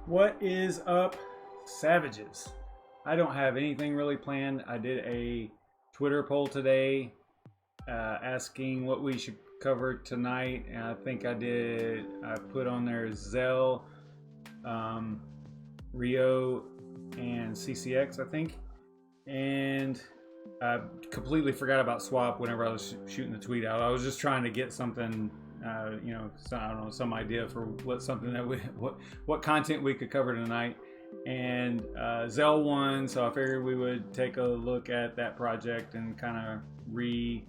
What is up, Savages? I don't have anything really planned. I did a Twitter poll today asking what we should cover tonight, and I think I put on there Zell, Rio, and CCX, I think. And I completely forgot about Swap whenever I was shooting the tweet out. I was just trying to get something, I don't know, some idea for what content we could cover tonight. And Zell won, so I figured we would take a look at that project and kind of reevaluate,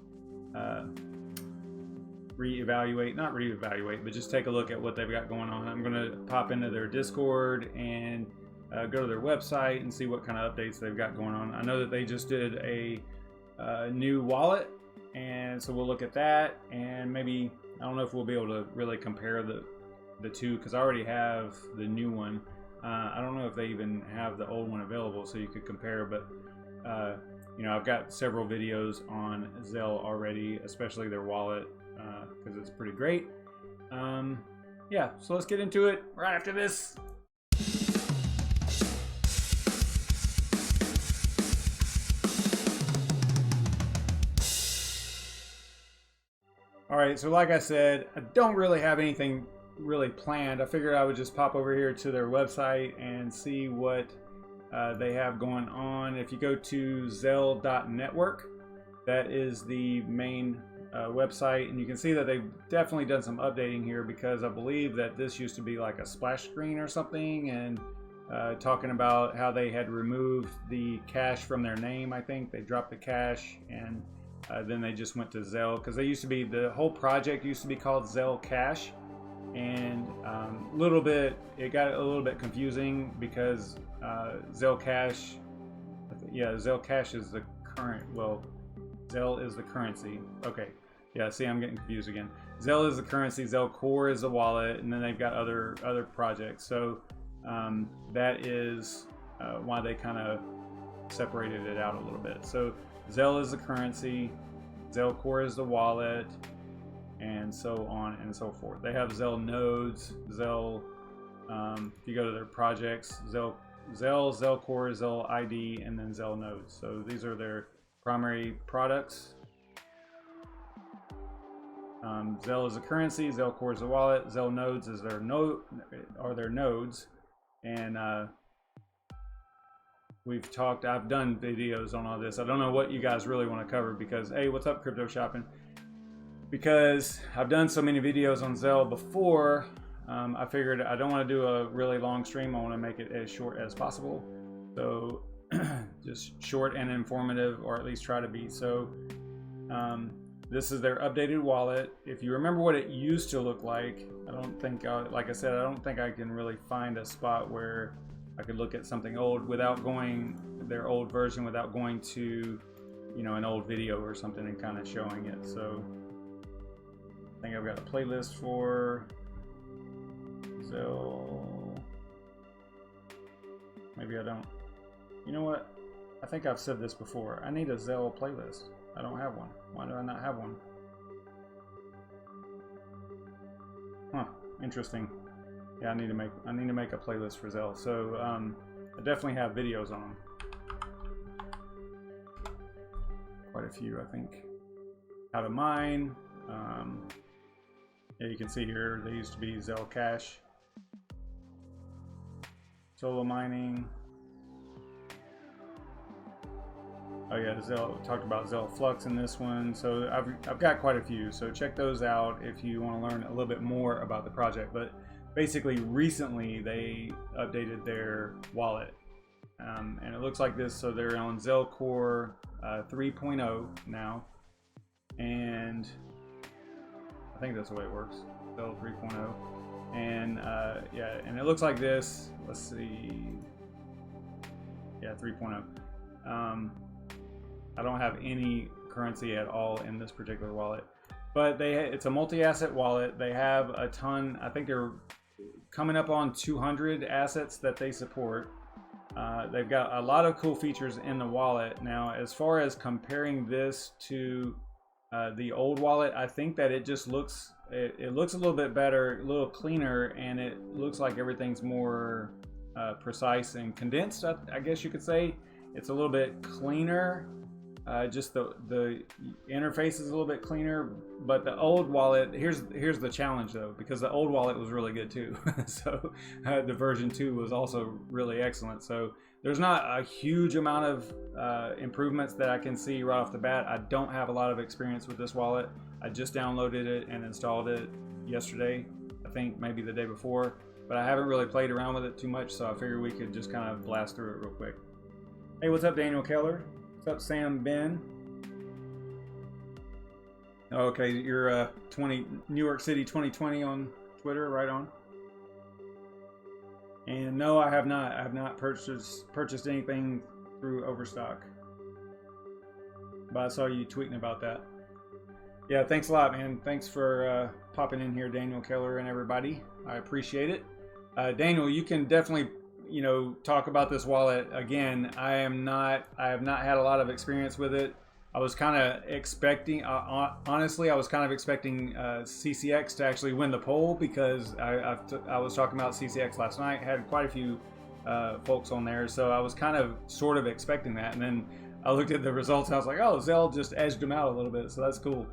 not reevaluate, but just take a look at what they've got going on. I'm going to pop into their Discord and go to their website and see what kind of updates they've got going on. I know that they just did a new wallet, and so we'll look at that, and maybe, I don't know if we'll be able to really compare the two, because I already have the new one. I don't know if they even have the old one available so you could compare, but I've got several videos on Zell already, especially their wallet, because it's pretty great. Yeah, so let's get into it right after this. All right, so like I said, I don't really have anything really planned. I figured I would just pop over here to their website and see what they have going on. If you go to Zell.network, that is the main website, and you can see that they've definitely done some updating here, because I believe that this used to be like a splash screen or something, and talking about how they had removed the cache from their name. I think they dropped the cache, and then they just went to Zell, because they used to be, the whole project used to be called Zell Cache, and it got a little bit confusing, because Zell Cache, Zell Cache is the current, Zell is the currency. Okay, yeah, see, I'm getting confused again. Zell is the currency, Zell Core is the wallet, and then they've got other projects. So that is why they kind of separated it out a little bit. So Zell is the currency, Zell Core is the wallet, and so on and so forth. They have Zell nodes, Zell, if you go to their projects, Zell Core, Zell ID, and then Zell nodes. So these are their primary products. Zell is the currency, Zell Core is the wallet, Zell nodes is their nodes, and I've done videos on all this. I don't know what you guys really want to cover, because, hey, what's up, Crypto Shopping? Because I've done so many videos on Zell before, I figured I don't want to do a really long stream. I want to make it as short as possible. So just short and informative, or at least try to be. So this is their updated wallet. If you remember what it used to look like, like I said, I don't think I can really find a spot where I could look at something old without going, their old version, without going to, an old video or something and kind of showing it. So I think I've got a playlist for Zell. Maybe I don't. You know what? I think I've said this before. I need a Zell playlist. I don't have one. Why do I not have one? Huh, interesting. Yeah, I need to make a playlist for Zell. So I definitely have videos on them. Quite a few, I think. How to mine. Yeah, you can see here they used to be Zell Cache. Solo mining. Oh yeah, Zell talked about Zell Flux in this one. So I've got quite a few. So check those out if you want to learn a little bit more about the project. But basically, recently they updated their wallet, and it looks like this. So they're on Zell Core 3.0 now, and I think that's the way it works. Zell 3.0, and yeah, and it looks like this. Let's see. Yeah, 3.0. I don't have any currency at all in this particular wallet, but it's a multi-asset wallet. They have a ton. I think they're coming up on 200 assets that they support. They've got a lot of cool features in the wallet. Now, as far as comparing this to the old wallet, I think that it it looks a little bit better, a little cleaner, and it looks like everything's more precise and condensed, I guess you could say. It's a little bit cleaner. Just the interface is a little bit cleaner, but the old wallet, here's the challenge though, because the old wallet was really good too. So the version 2 was also really excellent. So there's not a huge amount of improvements that I can see right off the bat. I don't have a lot of experience with this wallet. I just downloaded it and installed it yesterday, I think maybe the day before, but I haven't really played around with it too much, so I figured we could just kind of blast through it real quick. Hey, what's up, Daniel Keller? What's up, Sam Ben? Okay, you're New York City 2020 on Twitter, right on. And no, I have not. I have not purchased anything through Overstock. But I saw you tweeting about that. Yeah, thanks a lot, man. Thanks for popping in here, Daniel Keller and everybody. I appreciate it. Daniel, you can definitely, talk about this wallet again. I have not had a lot of experience with it. I was kind of expecting, honestly, I was kind of expecting CCX to actually win the poll, because I was talking about CCX last night, had quite a few folks on there, so I was sort of expecting that, and then I looked at the results and I was like, oh, Zell just edged them out a little bit, so that's cool.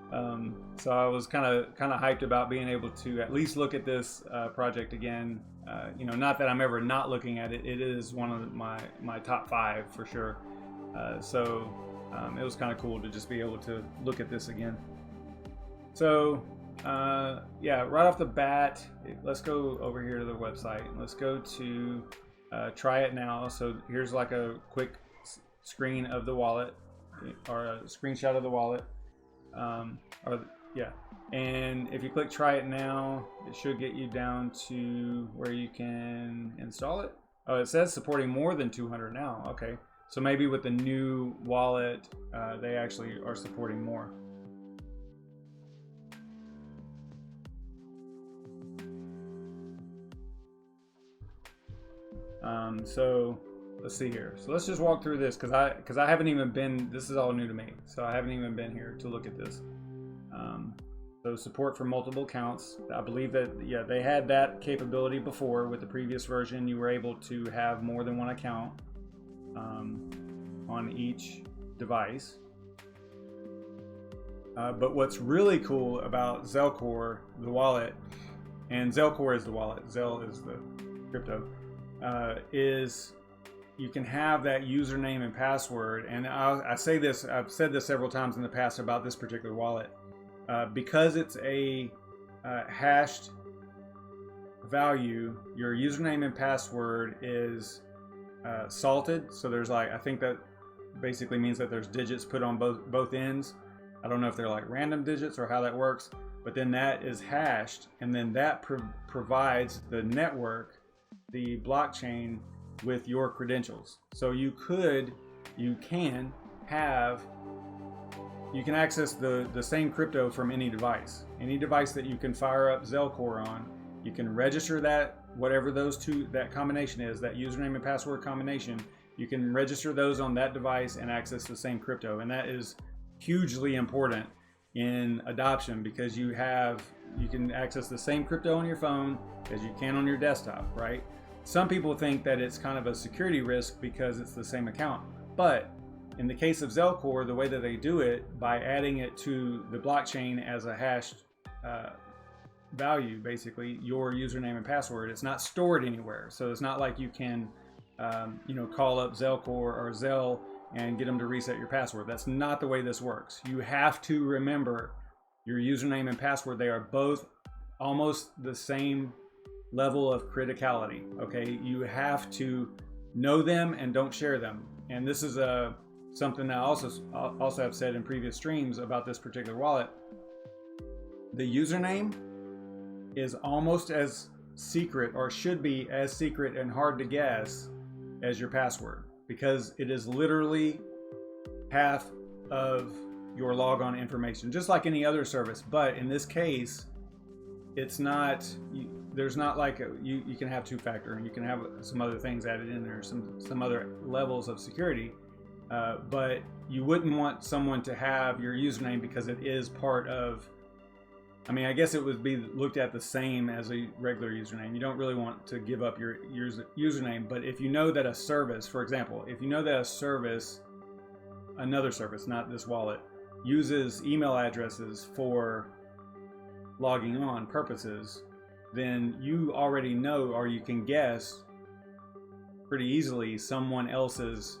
So I was kind of hyped about being able to at least look at this project again. Not that I'm ever not looking at it. It is one of my top 5 for sure. So it was kind of cool to just be able to look at this again. So yeah, right off the bat, let's go over here to the website. Let's go to try it now. So here's like a quick screen of the wallet, or a screenshot of the wallet. And if you click try it now, it should get you down to where you can install it. Oh, it says supporting more than 200 now. Okay, so maybe with the new wallet, they actually are supporting more. So let's see here. So let's just walk through this, because I haven't even been, this is all new to me, so I haven't even been here to look at this. So support for multiple accounts. I believe that, yeah, they had that capability before with the previous version. You were able to have more than one account on each device. But what's really cool about Zellcore, the wallet, and Zellcore is the wallet, Zell is the crypto, is you can have that username and password. And I say this, I've said this several times in the past about this particular wallet. Because it's a hashed value, your username and password is salted. So there's like, I think that basically means that there's digits put on both ends. I don't know if they're like random digits or how that works, but then that is hashed, and then that provides the network, the blockchain, with your credentials. So you can access the same crypto from any device that you can fire up Zellcore on. You can register that, whatever that combination is, that username and password combination, you can register those on that device and access the same crypto. And that is hugely important in adoption, because you can access the same crypto on your phone as you can on your desktop, right? Some people think that it's kind of a security risk because it's the same account, but in the case of Zellcore, the way that they do it, by adding it to the blockchain as a hashed value, basically your username and password, it's not stored anywhere. So it's not like you can, call up Zellcore or Zell and get them to reset your password. That's not the way this works. You have to remember your username and password. They are both almost the same level of criticality. Okay, you have to know them and don't share them. And this is something that I also have said in previous streams about this particular wallet. The username is almost as secret, or should be as secret and hard to guess, as your password, because it is literally half of your logon information, just like any other service. But in this case, it's not, there's not like you can have two-factor, and you can have some other things added in there, some other levels of security. But you wouldn't want someone to have your username, because it is part of I mean, I guess it would be looked at the same as a regular username. You don't really want to give up your username, but if you know that a service, for example, if you know that a service, another service, not this wallet, uses email addresses for logging on purposes, then you already know, or you can guess pretty easily, someone else's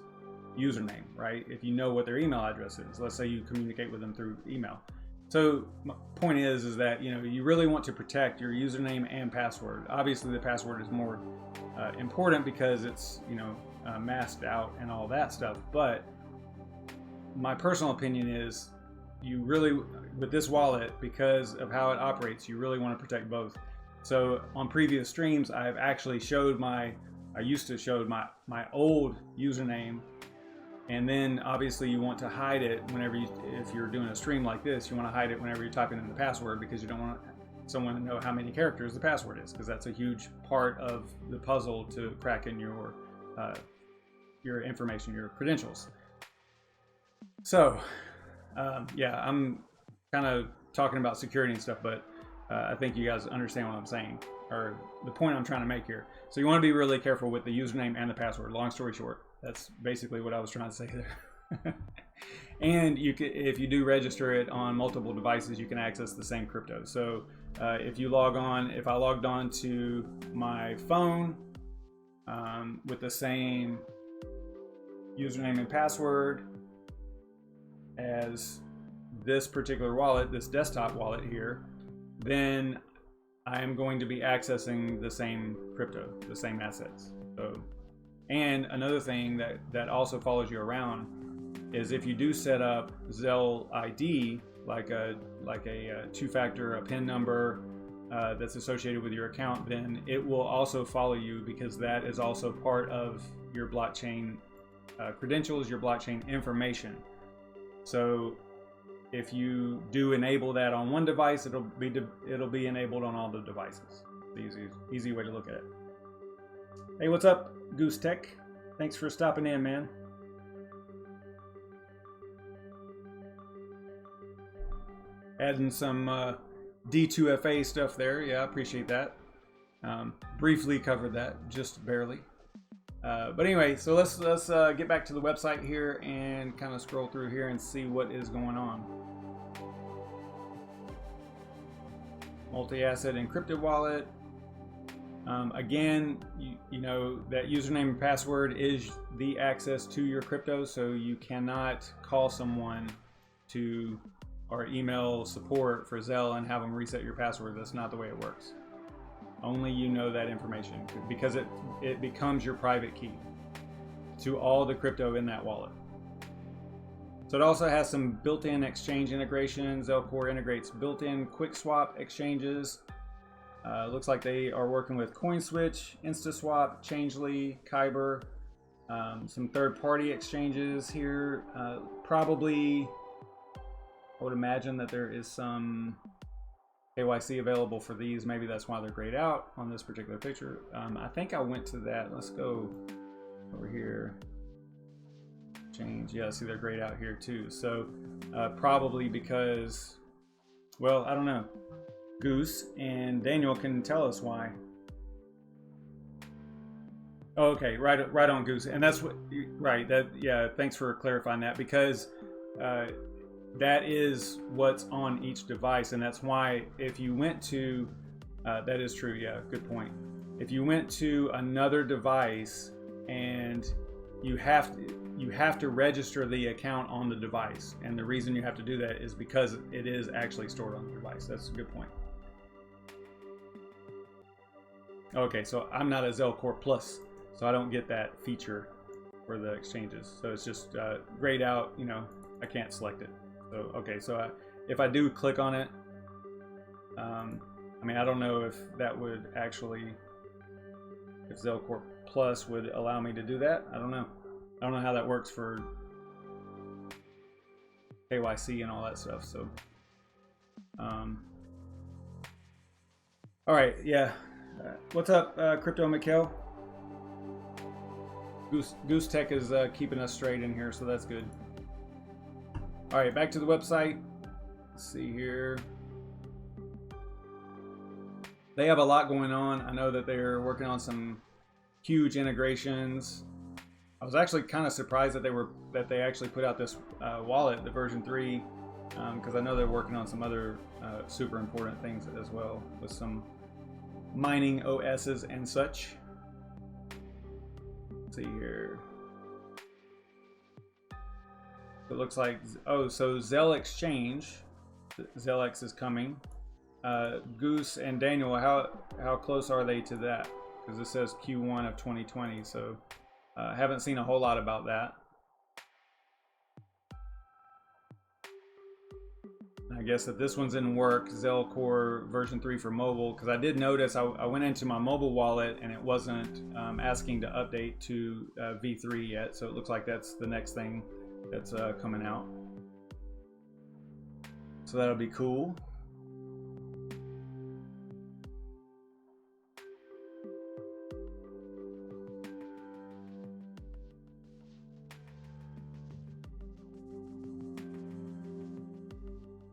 username, right? If you know what their email address is. Let's say you communicate with them through email. So my point is that, you know, you really want to protect your username and password. Obviously the password is more important because it's, you know, masked out and all that stuff. But my personal opinion is you really, with this wallet, because of how it operates, you really want to protect both. So on previous streams, I've actually showed I used to show my old username. And then obviously you want to hide it whenever if you're doing a stream like this, you want to hide it whenever you're typing in the password, because you don't want someone to know how many characters the password is, because that's a huge part of the puzzle to crack in your information, your credentials. So yeah, I'm kind of talking about security and stuff, but I think you guys understand what I'm saying, or the point I'm trying to make here. So you want to be really careful with the username and the password. Long story short. That's basically what I was trying to say there. And you can, if you do register it on multiple devices, you can access the same crypto. So if you log on, if I logged on to my phone with the same username and password as this particular wallet, this desktop wallet here, then I am going to be accessing the same crypto, the same assets. So. And another thing that also follows you around is if you do set up Zelle ID, like a two-factor, a PIN number that's associated with your account, then it will also follow you, because that is also part of your blockchain credentials, your blockchain information. So if you do enable that on one device, it'll be enabled on all the devices. Easy way to look at it. Hey, what's up, Goose Tech? Thanks for stopping in, man. Adding some D2FA stuff there. Yeah, I appreciate that. Briefly covered that, just barely. But anyway, so let's get back to the website here and kind of scroll through here and see what is going on. Multi-asset encrypted wallet. Again, you know that username and password is the access to your crypto, so you cannot call someone or email support for Zelle and have them reset your password. That's not the way it works. Only you know that information, because it becomes your private key to all the crypto in that wallet. So it also has some built-in exchange integration. Zelle Core integrates built-in quick swap exchanges. Looks like they are working with CoinSwitch, InstaSwap, Changely, Kyber, some third-party exchanges here. Probably, I would imagine that there is some KYC available for these. Maybe that's why they're grayed out on this particular picture. I think I went to that. Let's go over here. Change. Yeah, see they're grayed out here too. So probably because, well, I don't know. Goose and Daniel can tell us why. Oh, okay, right on, Goose, and that's what. Right, that, yeah. Thanks for clarifying that, because that is what's on each device, and that's why if you went to, that is true. Yeah, good point. If you went to another device and you have to register the account on the device, and the reason you have to do that is because it is actually stored on the device. That's a good point. Okay, so I'm not a Zelle Core Plus, so I don't get that feature for the exchanges. So it's just grayed out, you know, I can't select it. So, okay, so if I do click on it, I mean, I don't know if that would actually, if Zelle Core Plus would allow me to do that. I don't know. I don't know how that works for KYC and all that stuff. So, all right, yeah. What's up, Crypto Mikhail? Goose Tech is keeping us straight in here, so that's good. All right, back to the website. Let's see here. they have a lot going on. I know that they're working on some huge integrations. I was actually kind of surprised that they actually put out this wallet, the version 3, because I know they're working on some other super important things as well with some mining OSs and such. Let's see here. It looks like, oh, so Zell Exchange, Zellex is coming. Goose and Daniel, how close are they to that? Because it says Q1 of 2020, so haven't seen a whole lot about that. I guess that this one's in work, Zell Core version 3 for mobile, because I did notice I went into my mobile wallet and it wasn't asking to update to V3 yet, so it looks like that's the next thing that's coming out. So that'll be cool.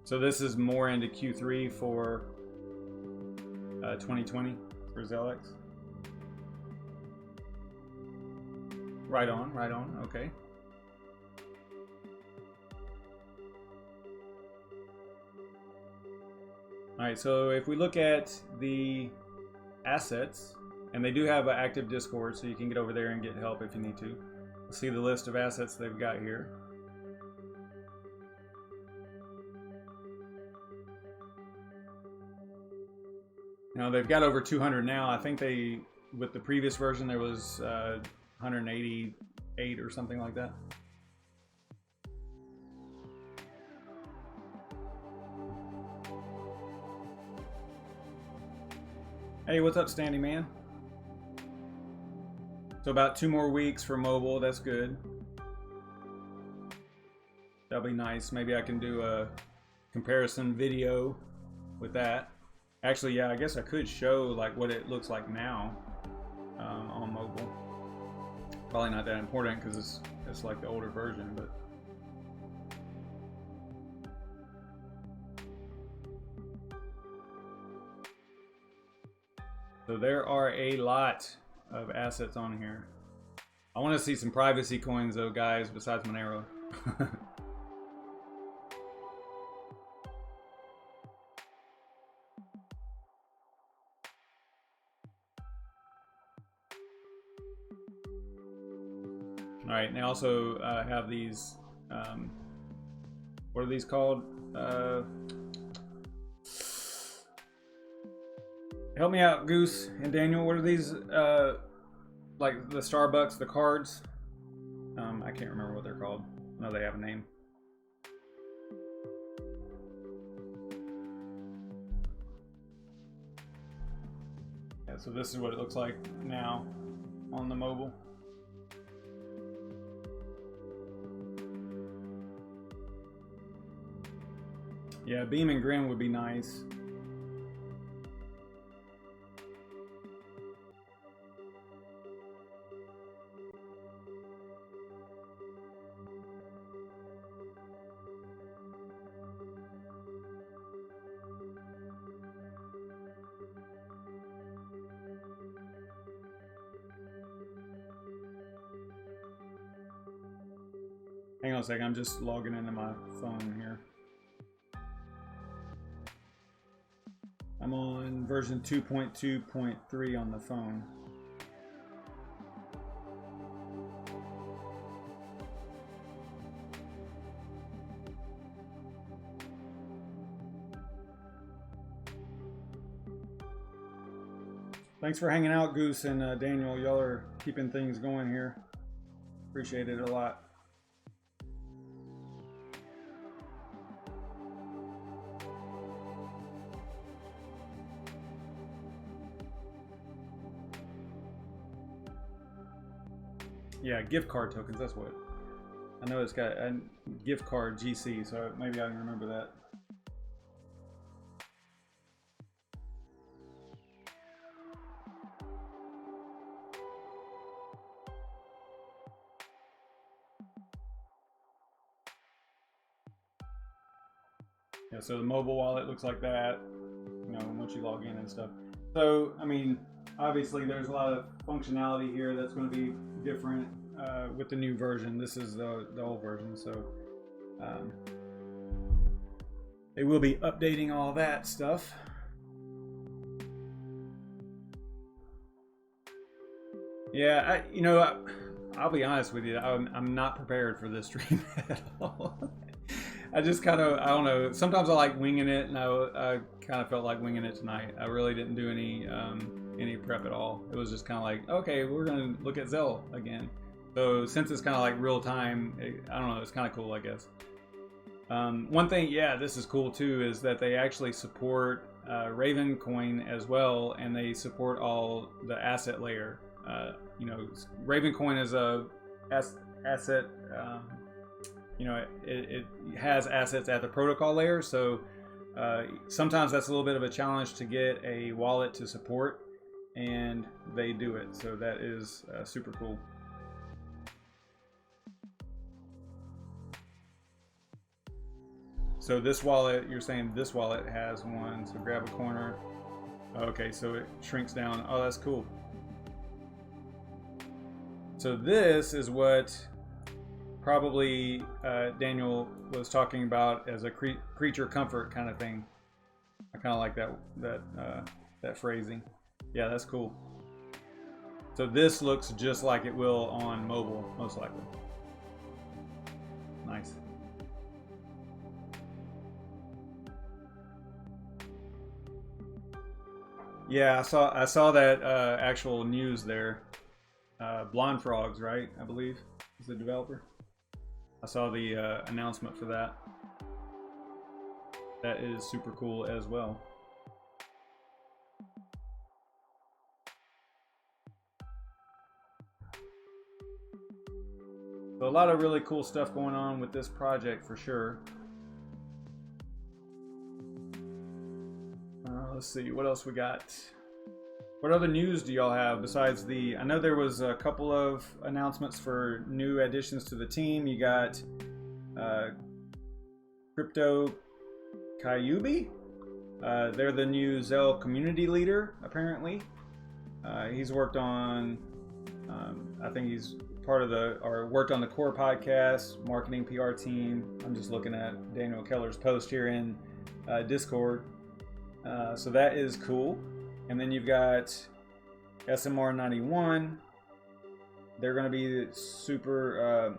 So this is more into Q3 for 2020 for Zellex. Right on, okay. All right, so if we look at the assets, and they do have an active Discord, so you can get over there and get help if you need to. See the list of assets they've got here. Now they've got over 200 now. I think with the previous version, there was 188 or something like that. Hey, what's up, Standing Man? So about 2 more weeks for mobile. That's good. That'll be nice. Maybe I can do a comparison video with that. Actually, yeah, I guess I could show like what it looks like now on mobile. Probably not that important because it's like the older version, but. So there are a lot of assets on here. I want to see some privacy coins though, guys, besides Monero. All right, and they also have these, what are these called? Help me out, Goose and Daniel. What are these, like the Starbucks, the cards? I can't remember what they're called. I know they have a name. Yeah, so this is what it looks like now on the mobile. Yeah, Beam and Grin would be nice. Hang on a second, I'm just logging into my phone here. I'm on version 2.2.3 on the phone. Thanks for hanging out, Goose and Daniel. Y'all are keeping things going here. Appreciate it a lot. Yeah, gift card tokens, that's what. I know it's got a gift card GC, so maybe I can remember that. Yeah, so the mobile wallet looks like that, you know, once you log in and stuff. So, I mean, obviously there's a lot of functionality here that's going to be different with the new version. This is the old version, so they will be updating all that stuff. Yeah, I'll be honest with you. I'm not prepared for this stream at all. I just kind of, I don't know. Sometimes I like winging it, and I kind of felt like winging it tonight. I really didn't do any prep at all. It was just kind of like, okay, we're gonna look at Zell again. So since it's kind of like real time, I don't know. It's kind of cool, I guess. One thing, yeah, this is cool too, is that they actually support Raven Coin as well, and they support all the asset layer. Raven Coin is a asset. It has assets at the protocol layer, so sometimes that's a little bit of a challenge to get a wallet to support, and they do it. So that is super cool. So this wallet, you're saying this wallet has one, so grab a corner. Okay, so it shrinks down. Oh, that's cool. So this is what probably Daniel was talking about as a creature comfort kind of thing. I kind of like that phrasing. Yeah, that's cool. So this looks just like it will on mobile, most likely. Nice. Yeah, I saw that actual news there. Blonde Frogs, right? I believe is the developer. I saw the announcement for that. That is super cool as well. So a lot of really cool stuff going on with this project for sure. Let's see, what else we got? What other news do y'all have besides the... I know there was a couple of announcements for new additions to the team. You got Crypto Kyubi. They're the new Zell community leader, apparently. He's worked on... I think he's part of worked on the core podcast, marketing PR team. I'm just looking at Daniel Keller's post here in Discord. So that is cool. And then you've got SMR91. They're going to be super,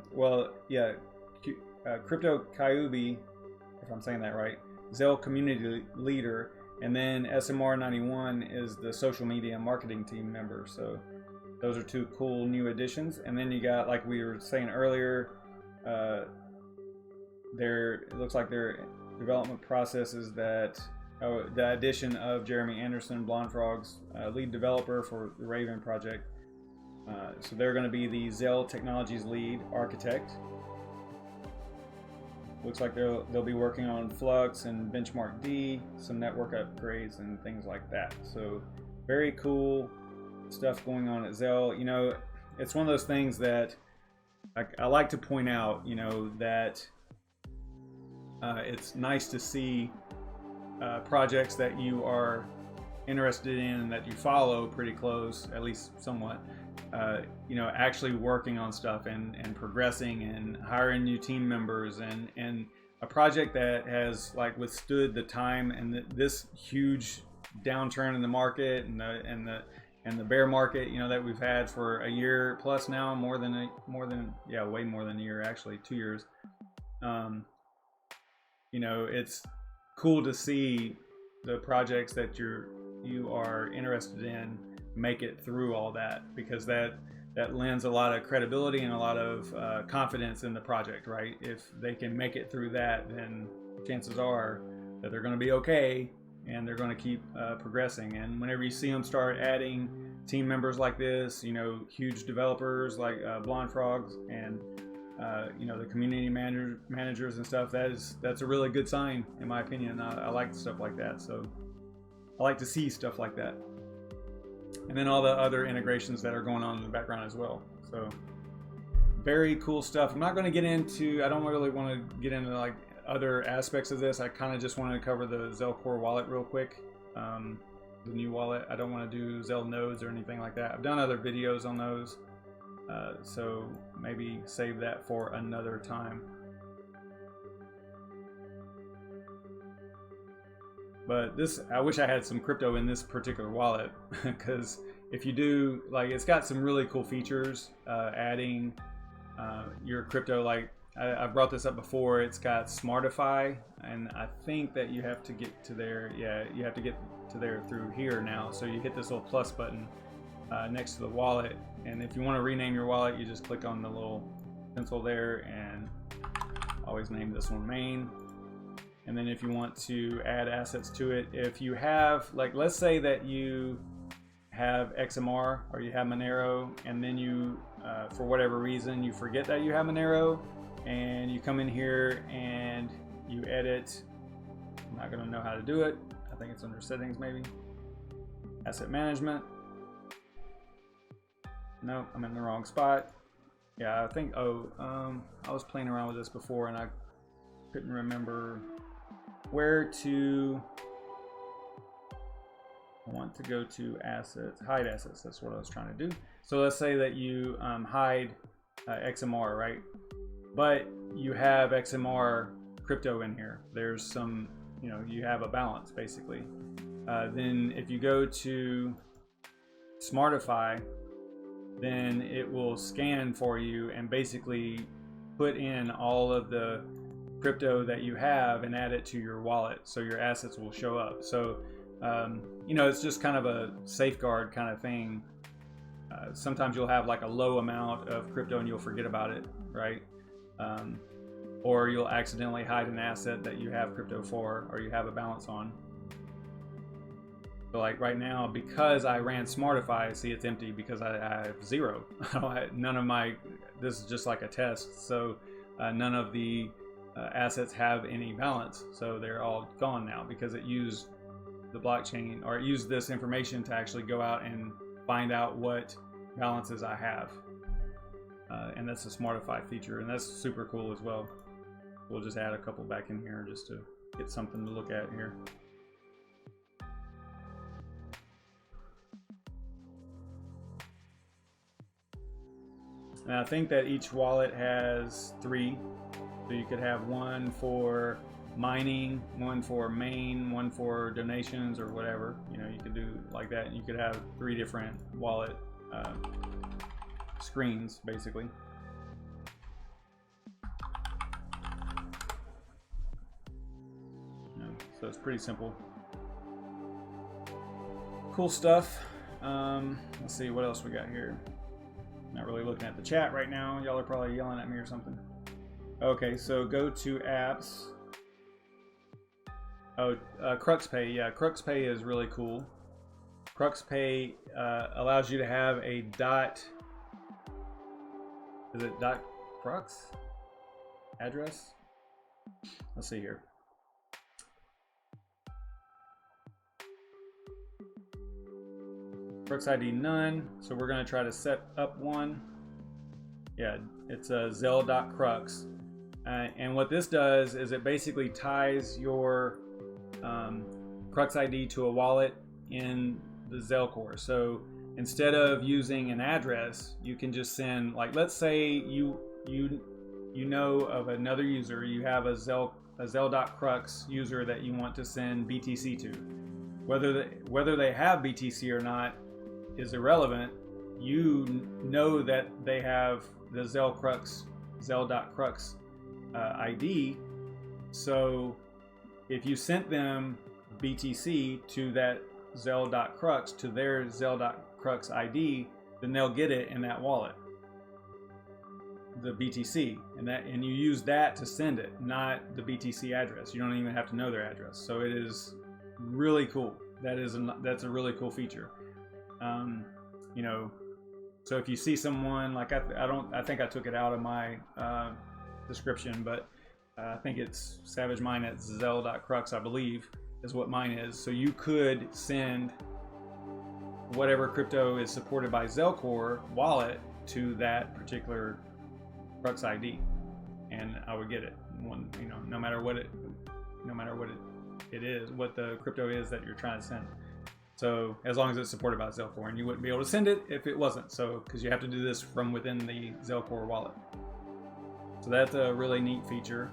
Crypto Kyubi, if I'm saying that right, Zell community leader. And then SMR91 is the social media marketing team member. So those are two cool new additions. And then you got, like we were saying earlier, it looks like their development process is that the addition of Jeremy Anderson, Blonde Frog's lead developer for the Raven project. So they're going to be the Zell Technologies lead architect. Looks like they'll be working on Flux and Benchmark D, some network upgrades and things like that. So very cool stuff going on at Zell. It's one of those things that I like to point out, that it's nice to see projects that you are interested in and that you follow pretty close, at least somewhat, actually working on stuff and progressing and hiring new team members and a project that has withstood the time and this huge downturn in the market and the bear market, that we've had for a year plus now, way more than a year, actually 2 years. It's cool to see the projects that you are interested in make it through all that, because that lends a lot of credibility and a lot of confidence in the project, right? If they can make it through that, then chances are that they're going to be okay and they're going to keep progressing. And whenever you see them start adding team members like this, huge developers like Blonde Frogs and the community managers and stuff, that's a really good sign, in my opinion. I like stuff like that, so I like to see stuff like that. And then all the other integrations that are going on in the background as well. So very cool stuff. I don't really want to get into other aspects of this. I kind of just wanted to cover the Zell Core wallet real quick. the new wallet. I don't want to do Zelle nodes or anything like that. I've done other videos on those, so maybe save that for another time. But this, I wish I had some crypto in this particular wallet, because if you do, like, it's got some really cool features, adding your crypto. Like I brought this up before, it's got Smartify, and I think that you have to get to there. Yeah, you have to get to there through here now. So you hit this little plus button next to the wallet, and if you want to rename your wallet, you just click on the little pencil there, and always name this one main. And then if you want to add assets to it, if you have, like, let's say that you have XMR or you have Monero, and then you, for whatever reason, you forget that you have Monero, and you come in here and you edit. I'm not gonna know how to do it. I think it's under settings, maybe. Asset management. No, I'm in the wrong spot. Yeah, I think, I was playing around with this before and I couldn't remember where to. I want to go to assets, hide assets. That's what I was trying to do. So let's say that you hide XMR, right? But you have XMR crypto in here. There's some, you know, you have a balance basically. Then if you go to Smartify, then it will scan for you and basically put in all of the crypto that you have and add it to your wallet, so your assets will show up. So you know, it's just kind of a safeguard kind of thing. Sometimes you'll have like a low amount of crypto and you'll forget about it, right? Or you'll accidentally hide an asset that you have crypto for, or you have a balance on. So like right now, because I ran Smartify, see it's empty because I have zero. None of my, this is just like a test. So none of the assets have any balance. So they're all gone now because it used the blockchain, or it used this information to actually go out and find out what balances I have. And that's a Smartify feature, and that's super cool as well. We'll just add a couple back in here just to get something to look at here. And I think that each wallet has 3. So you could have one for mining, one for main, one for donations or whatever. You know, you could do like that. You could have 3 different wallet screens, basically. So it's pretty simple. Cool stuff. Let's see what else we got here. Not really looking at the chat right now. Y'all are probably yelling at me or something. Okay, so go to apps. Oh, CruxPay. Yeah, CruxPay is really cool. CruxPay allows you to have a dot. Is it dot crux address? Let's see here. Crux ID none, so we're going to try to set up one. Yeah, it's a Zelle.crux. And what this does is it basically ties your Crux ID to a wallet in the Zelle core. So instead of using an address, you can just send, like, let's say you know of another user, you have a Zelle.crux user that you want to send BTC to. Whether they have BTC or not is irrelevant. You know that they have the Zelle.crux ID. So if you sent them BTC to that Zelle.crux, to their Zelle.crux ID, then they'll get it in that wallet, the BTC, and you use that to send it, not the BTC address. You don't even have to know their address. So it is really cool. That's a really cool feature. You know, so if you see someone, like I think I took it out of my description, but I think it's SavageMine at Zelle.crux, I believe, is what mine is. So you could send whatever crypto is supported by Zelcore wallet to that particular Crux ID, and I would get it. You know, no matter what it is, what the crypto is that you're trying to send. So as long as it's supported by Zelcore, and you wouldn't be able to send it if it wasn't. So because you have to do this from within the Zelcore wallet. So that's a really neat feature.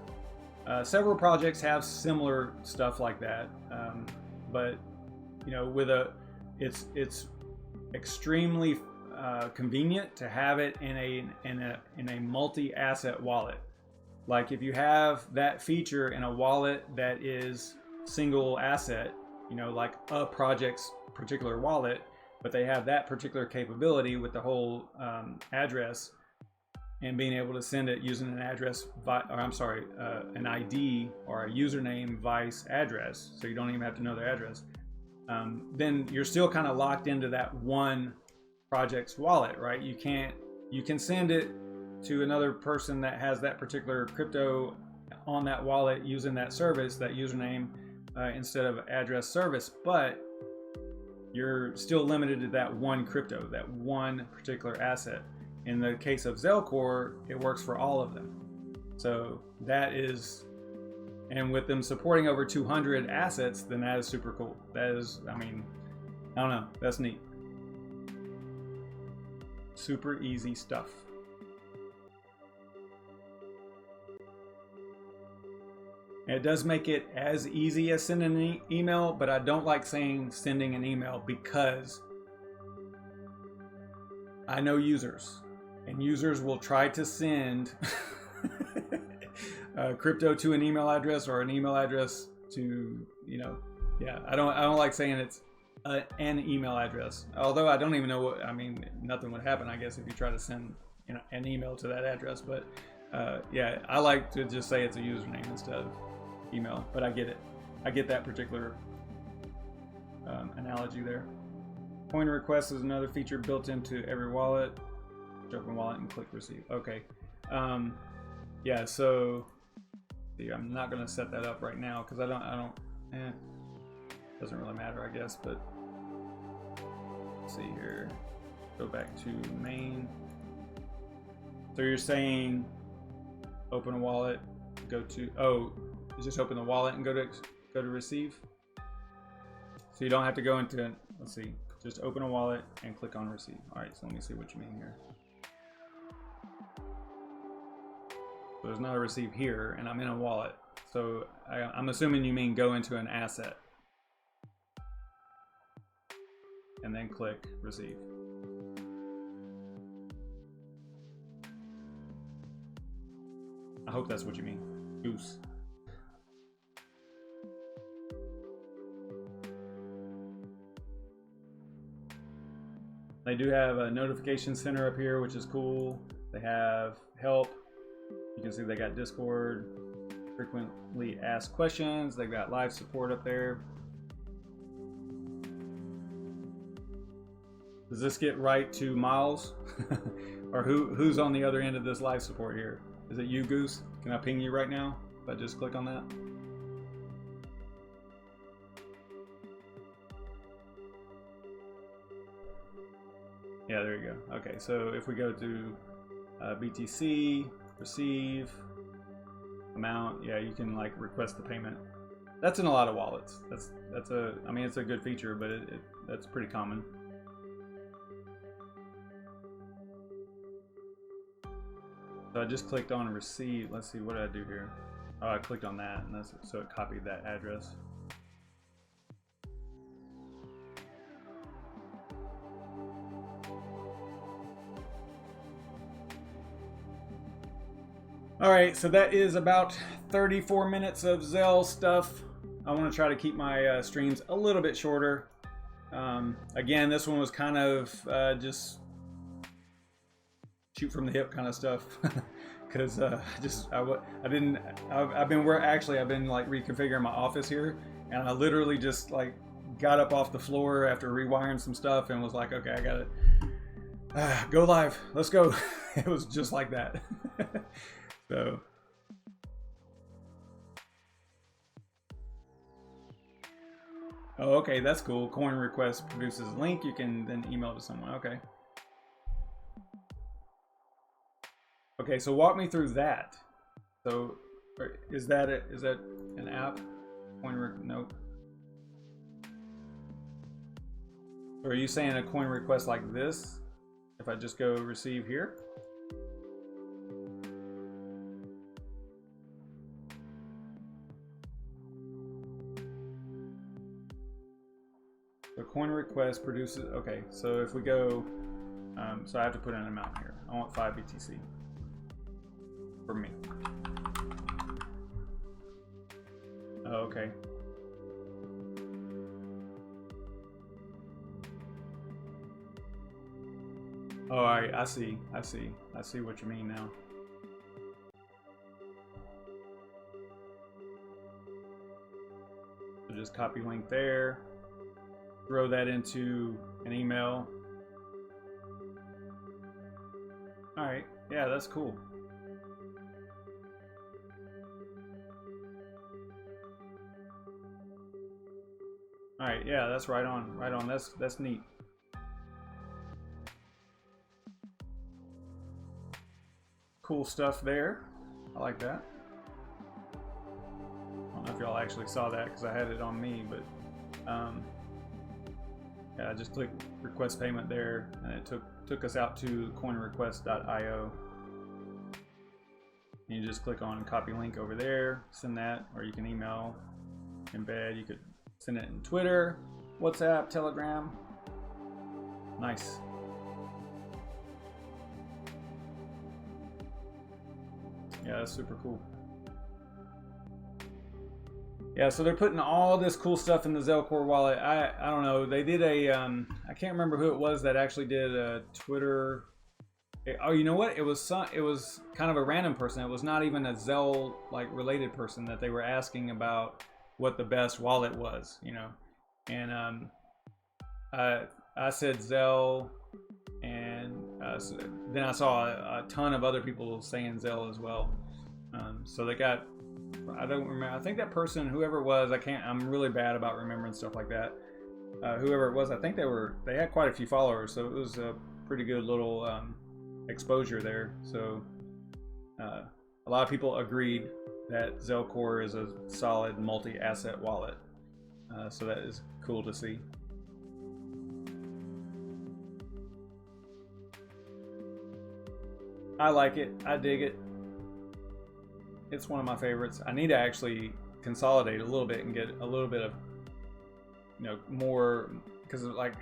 Several projects have similar stuff like that, but you know, with it's extremely convenient to have it in a multi-asset wallet. Like if you have that feature in a wallet that is single asset, you know, like a project's particular wallet, but they have that particular capability with the whole address, and being able to send it using an address, an ID or a username vice address, so you don't even have to know their address. Then you're still kind of locked into that one project's wallet, right? You can send it to another person that has that particular crypto on that wallet using that service, that username, instead of address service, but you're still limited to that one crypto, that one particular asset. In the case of Zelcore, it works for all of them. So that is, and with them supporting over 200 assets, then that is super cool. That is, I mean, I don't know, that's neat. Super easy stuff. And it does make it as easy as sending an email, but I don't like saying sending an email because I know users, and users will try to send crypto to an email address or an email address to, you know, yeah, I don't like saying it's an email address. Although I don't even know what, I mean, nothing would happen, I guess, if you try to send, you know, an email to that address. But yeah, I like to just say it's a username instead of email. But I get it. I get that particular analogy there. Coin request is another feature built into every wallet. Open wallet and click receive. Okay. Yeah. So see, I'm not going to set that up right now because I don't. Doesn't really matter, I guess. But let's see here. Go back to main. So you're saying open a wallet, go to just open the wallet and go to receive. So you don't have to go into, let's see, just open a wallet and click on receive. All right, so let me see what you mean here. So there's not a receive here, and I'm in a wallet. So I'm assuming you mean go into an asset and then click receive. I hope that's what you mean. Goose. They do have a notification center up here, which is cool. They have help. You can see they got Discord, frequently asked questions. They've got live support up there. Does this get right to Miles? Or who's on the other end of this live support here? Is it you, Goose? Can I ping you right now if I just click on that? Yeah, there you go. Okay, so if we go to BTC, receive, amount, yeah, you can like request the payment. That's in a lot of wallets. I mean, it's a good feature, but that's pretty common. So I just clicked on receive. Let's see, what did I do here? Oh, I clicked on that, and so it copied that address. All right, so that is about 34 minutes of Zelle stuff. I want to try to keep my streams a little bit shorter. Again, this one was kind of just shoot from the hip kind of stuff, because I've been like reconfiguring my office here, and I literally just like got up off the floor after rewiring some stuff and was like, okay, I gotta go live. Let's go. It was just like that. So oh, okay, that's cool. Coin request produces a link you can then email to someone. Okay. Okay, so walk me through that. So is that an app? Nope. So are you saying a coin request like this? If I just go receive here? The coin request produces, okay, so if we go, so I have to put in an amount here. I want 5 BTC for me. Oh, okay. Oh, all right, I see what you mean now. So just copy link there, throw that into an email. All right, yeah, that's cool. All right, yeah, that's right on. That's neat. Cool stuff there. I like that. I don't know if y'all actually saw that because I had it on me, but yeah, I just clicked request payment there, and it took us out to coinrequest.io. You just click on copy link over there, send that, or you can email, embed. You could send it in Twitter, WhatsApp, Telegram. Nice. Yeah, that's super cool. Yeah, so they're putting all this cool stuff in the Zelcore wallet. I don't know. They did a I can't remember who it was that actually did a Twitter. Oh, you know what? It was kind of a random person. It was not even a Zel like related person that they were asking about what the best wallet was, you know. And I said Zelle, and so then I saw a ton of other people saying Zelle as well. So they got, I don't remember, I think that person, whoever it was, I'm really bad about remembering stuff like that. Whoever it was, I think they had quite a few followers, so it was a pretty good little exposure there. So a lot of people agreed that Zelcore is a solid multi-asset wallet. So that is cool to see. I like it. I dig it. It's one of my favorites. I need to actually consolidate a little bit and get a little bit of, you know, more, because like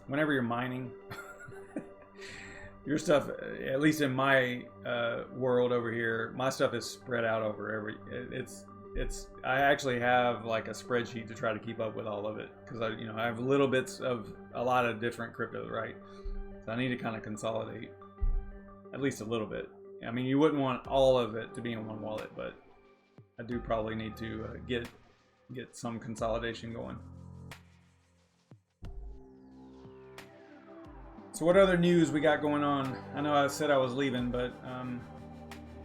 whenever you're mining, your stuff, at least in my world over here, my stuff is spread out over I actually have like a spreadsheet to try to keep up with all of it, because I have little bits of a lot of different cryptos, right? So I need to kind of consolidate at least a little bit. I mean, you wouldn't want all of it to be in one wallet, but I do probably need to get some consolidation going. So what other news we got going on? I know I said I was leaving, but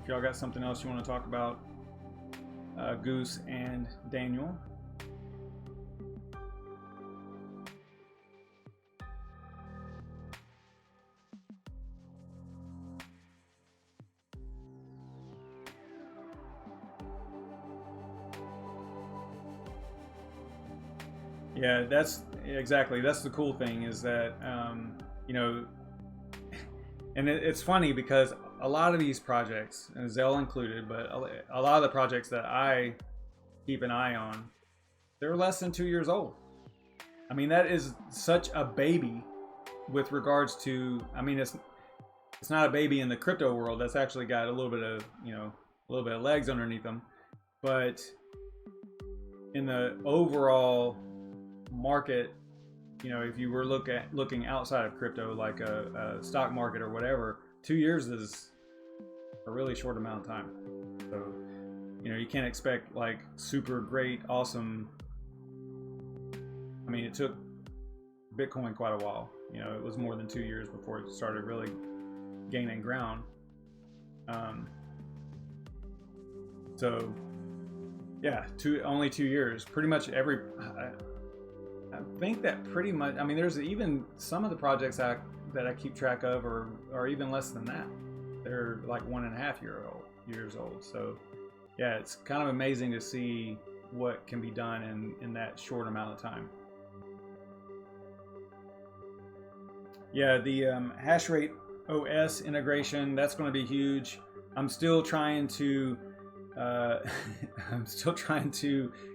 if y'all got something else you want to talk about, Goose and Daniel. Yeah, that's the cool thing, is that you know, and it's funny because a lot of these projects, and Zelle included, but a lot of the projects that I keep an eye on, they're less than 2 years old. I mean, that is such a baby with regards to, I mean, it's not a baby in the crypto world. That's actually got a little bit of legs underneath them, but in the overall market, you know, if you were looking outside of crypto, like a stock market or whatever, 2 years is a really short amount of time. So, you know, you can't expect like super great, awesome. I mean, it took Bitcoin quite a while. You know, it was more than 2 years before it started really gaining ground. So yeah, only 2 years. Pretty much I think that pretty much, I mean, there's even some of the projects that I keep track of are even less than that. They're like 1.5 years old. So yeah, it's kind of amazing to see what can be done in that short amount of time. Yeah, the hash rate OS integration, that's going to be huge. I'm still trying to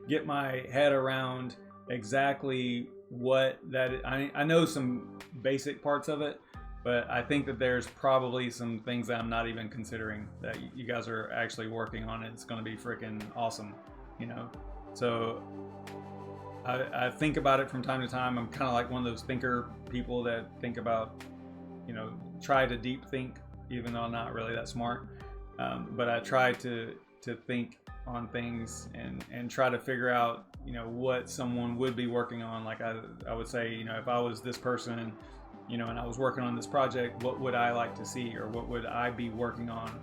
get my head around exactly what that is. I know some basic parts of it, but I think that there's probably some things that I'm not even considering that you guys are actually working on. It's going to be freaking awesome, you know. So I think about it from time to time. I'm kind of like one of those thinker people that think about, you know, try to deep think, even though I'm not really that smart. But I try to think on things and try to figure out, you know, what someone would be working on. Like I would say, you know, if I was this person, you know, and I was working on this project, what would I like to see, or what would I be working on,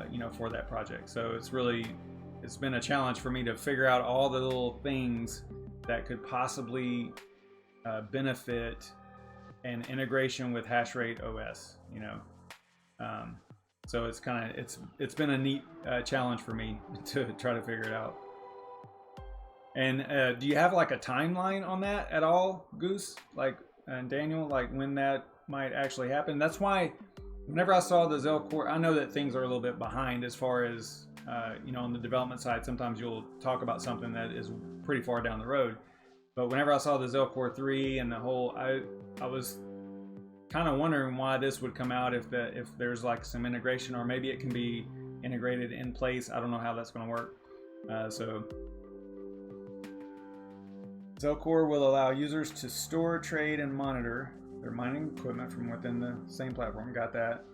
you know, for that project. So it's been a challenge for me to figure out all the little things that could possibly benefit an integration with Hashrate OS, you know. So it's kind of it's been a neat challenge for me to try to figure it out. And do you have like a timeline on that at all, Goose? Like, and Daniel, like when that might actually happen? That's why whenever I saw the Zell Core, I know that things are a little bit behind as far as you know, on the development side. Sometimes you'll talk about something that is pretty far down the road. But whenever I saw the Zell Core 3 and the whole, I was kind of wondering why this would come out if there's like some integration, or maybe it can be integrated in place. I don't know how that's going to work. So Zell Core will allow users to store, trade, and monitor their mining equipment from within the same platform. Got that.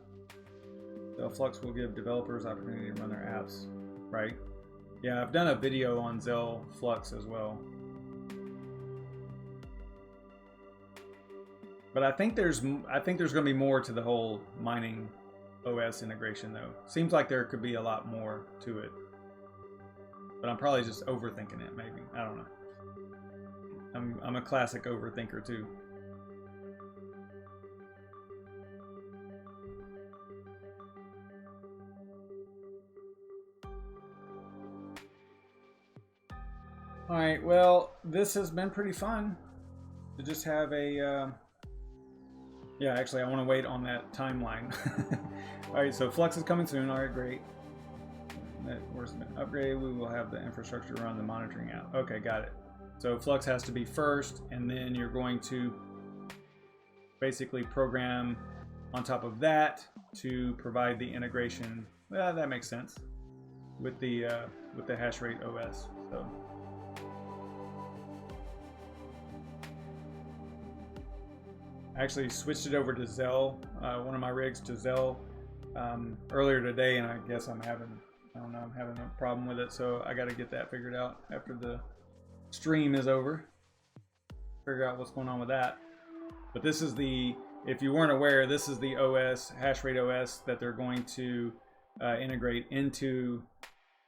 Zell Flux will give developers opportunity to run their apps. Right. Yeah, I've done a video on Zell Flux as well. But I think there's going to be more to the whole mining OS integration, though. Seems like there could be a lot more to it. But I'm probably just overthinking it, maybe. I don't know. I'm a classic overthinker too. All right, well, this has been pretty fun to just have a yeah, actually, I want to wait on that timeline. All right, so Flux is coming soon. All right, great. Network's been upgraded. We will have the infrastructure to run the monitoring out. Okay, got it. So Flux has to be first, and then you're going to basically program on top of that to provide the integration. Well, that makes sense with the Hashrate OS. So. I actually switched it over to Zell, one of my rigs to Zell earlier today, and I guess I'm having a problem with it, so I got to get that figured out after the stream is over. Figure out what's going on with that. But this is the, if you weren't aware, this is the OS, Hashrate OS, that they're going to integrate into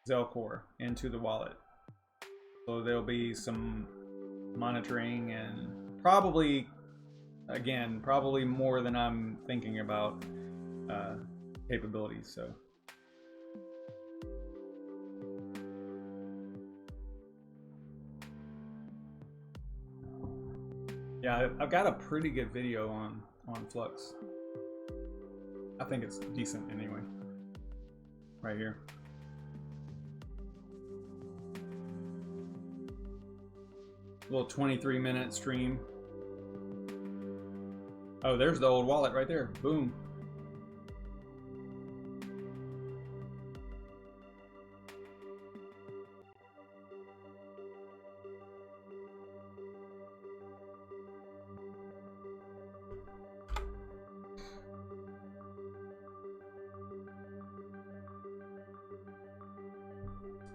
Zell Core, into the wallet. So there'll be some monitoring and probably, again, probably more than I'm thinking about capabilities. So yeah, I've got a pretty good video on Flux. I think it's decent anyway. Right here. Little 23-minute stream. Oh, there's the old wallet right there. Boom.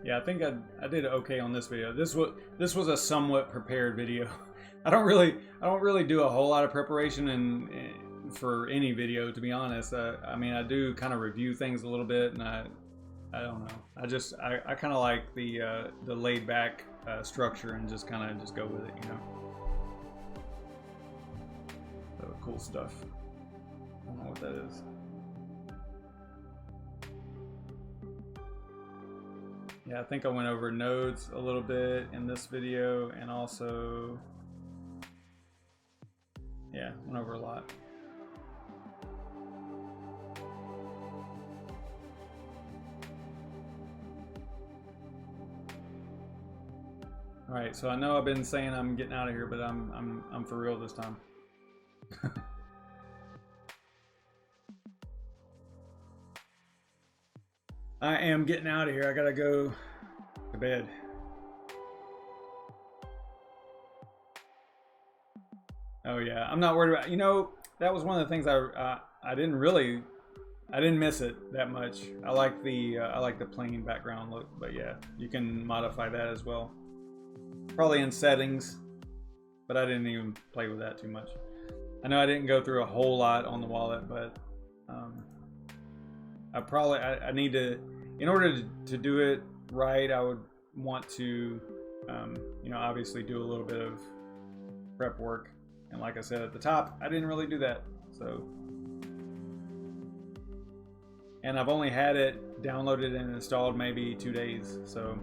Yeah, I think I did okay on this video. This was a somewhat prepared video. I don't really do a whole lot of preparation for any video, to be honest. I mean, I do kind of review things a little bit, and I don't know. I kind of like the laid back structure and just kind of just go with it, you know. So cool stuff. I don't know what that is. Yeah, I think I went over nodes a little bit in this video, and also, yeah, went over a lot. All right, so I know I've been saying I'm getting out of here, but I'm for real this time. I am getting out of here. I gotta go to bed. Oh yeah, I'm not worried about. You know, that was one of the things I didn't miss it that much. I like the plain background look, but yeah, you can modify that as well. Probably in settings, but I didn't even play with that too much. I know I didn't go through a whole lot on the wallet, but I need to, in order to do it right, I would want to, you know, obviously do a little bit of prep work. And like I said at the top, I didn't really do that. So, and I've only had it downloaded and installed maybe 2 days. So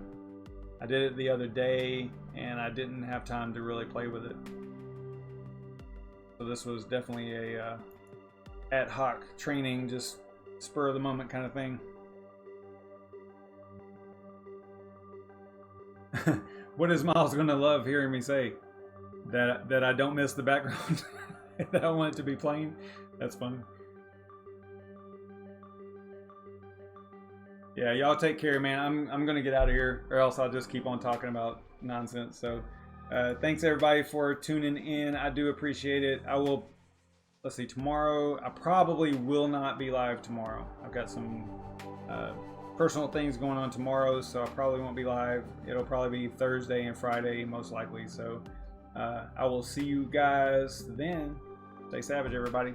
I did it the other day and I didn't have time to really play with it. So this was definitely a ad hoc training, just spur of the moment kind of thing. What is Miles gonna love hearing me say? That I don't miss the background. That I want it to be plain. That's funny. Yeah, y'all take care, man. I'm gonna get out of here, or else I'll just keep on talking about nonsense. So, thanks everybody for tuning in. I do appreciate it. I will. Let's see. Tomorrow, I probably will not be live tomorrow. I've got some personal things going on tomorrow, so I probably won't be live. It'll probably be Thursday and Friday, most likely. So, I will see you guys then. Stay savage, everybody.